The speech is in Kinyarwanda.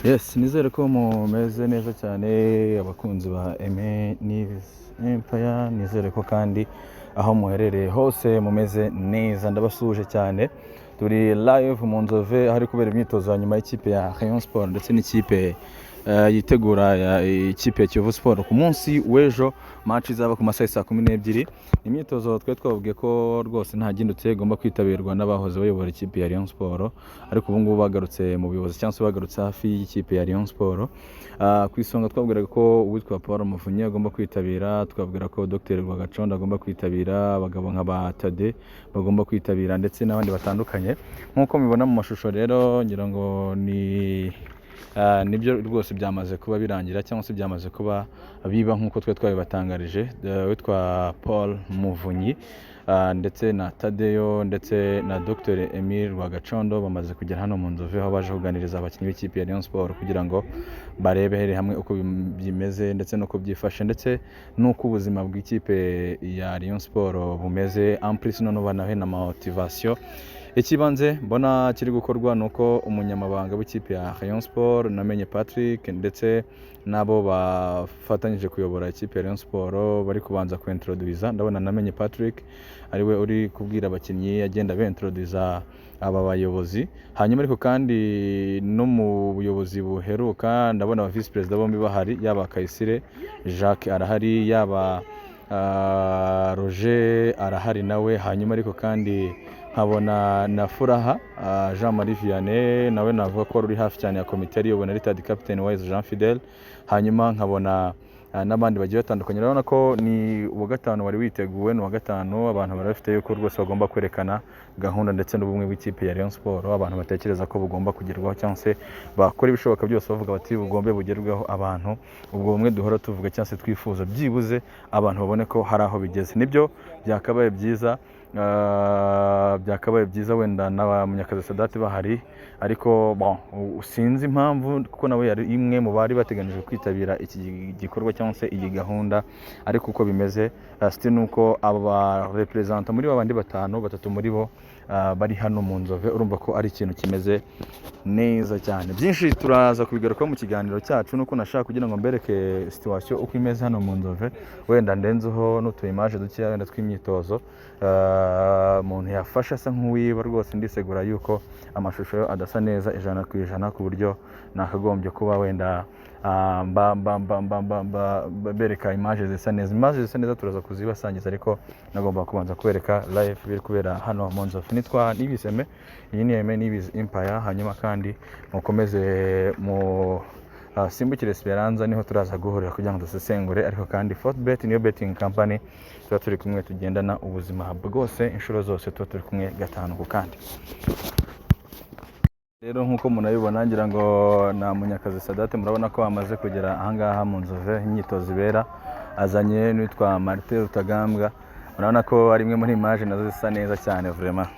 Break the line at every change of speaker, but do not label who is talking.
Yes, nizere ko mumeze neza cyane abakunzi ba Aime News Empire, nizere ko kandi aho muherereye hose mumeze neza. Ndabasuje cyane, turi live mu Nzove hari kubera imyitozo nyuma y'ikipe ya Rayon Sport ndetse n'ikipe yitegura ikipe ya Kiyovu Sport ku munsi w'ejo. Match izaba ku masaha saa 12. Imyitozo twe twabwiye ko rwose nta gindutse igomba kwitabirwa n'abahoze bayobora ikipe ya Rayon Sport, ariko ubu ngubu bagarutse mu buyobozi cyangwa se bagarutse hafi y'ikipe ya Rayon Sport. Ku isonga twabwiraga ko uwitwa Paul Muvunyi agomba kwitabira, twabwira ko Dr Rwagacondo agomba kwitabira, abagabo nka ba Tade bagomba kwitabira ndetse n'abandi batandukanye. Nk'uko mubibona mu mashusho rero ngira ngo nibyo rwose byamaze kuba birangira cyangwa se byamaze kuba biba nk'uko twe twabibatangarije. Witwa Paul Muvunyi ndetse na Tadeyo ndetse na Dr Emile Rwagacondo bamaze kugera hano mu Nzove, aho baje kuganiriza abakinnyi b'ikipe ya Rayon Sport kugira ngo barebere hamwe uko bimeze ndetse n'uko byifashe ndetse n'uko ubuzima bw'ikipe ya Rayon Sport bumeze, en plus none banahe na motivation. Ikibanze mbona kiri gukorwa nuko umunyamabanga w'ikipe ya Rayon Sport namenye Patrick ndetse nabo bafatanyije kuyobora ikipe ya Rayon Sport bari kubanza kuintroduza. Ndabona namenye Patrick ariwe uri kubwira abakinnyi agenda beintroduza aba bayobozi, hanyuma ariko kandi no mu buyobozi buheruka ndabona aba vice president bombi bahari, yaba Kayisire Jacques arahari, yaba Roger arahari nawe, hanyuma ariko kandi nkabona na Furaha Jean Marie Vianney nawe navuga ko uri hafi cyane ya komite ariyo na retired captain Wise Jean Fidel, hanyuma nkabona n'abandi bagiye batandukanye. Urabona ko ni uwa gatanu wari witeguwe, ni uwa gatanu abantu bari bafite yuko rwose bagomba kwerekana gahunda ndetse n'ubumwe bw'ikipe ya Rayon Sport, abantu batekereza ko bugomba kugerwaho cyangwa se bakora ibishoboka byose bavuga bati bugombe bugerweho abantu, ubwo bumwe duhora tuvuga cyangwa se twifuza byibuze abantu babone ko hari aho bigeze. Nibyo byakabaye byiza, byakabaye byiza wenda na Munyakazi Sadat bahari, ariko sinzi impamvu kuko nawe yari imwe mu bari bateganije kwitabira iki gikorwa cyangwa se iyi gahunda, ariko uko bimeze still nuko aba represent muri babandi batatu muri bo bari hano mu Nzove. Urumva ko ari ikintu kimeze neza cyane. Byinshi turaza kubigaruka mu kiganiro cyacu, nuko nashaka kugira ngo mbereke situation uko imeze hano mu Nzove, wenda ndenzeho n'utu image dukeya wenda tw'imyitozo umuntu yafasha asa nk'uwiba rwose. Ndisegura yuko amashusho yo adasa neza 100% ku buryo nakagombye kuba wenda bereka image zisa neza. Image zisa neza turaza kuzibasangiza, ariko nagomba kubanza kubereka live biri kubera hano mu Nzove. Nitwa Nibiseme, iyi ni Aime News Empire, hanyuma kandi mukomeze mu Simbukire Esperanza niho turaza guhurira kugira ngo dusesengure, ariko kandi Fortbet niyo betting company tuba turi kumwe tugendana ubuzima bwose inshuro zose tuba turi kumwe gatanu ku kandi. Rero nkuko munabibona ngira ngo na Munyakazi Sadat murabona ko amaze kugera ahangaha mu Nzove, imyitozo ibera azanye n'itwa Martin Rutagambwa. Murabona ko ari imwe muri image nazo zisa neza cyane vraiment.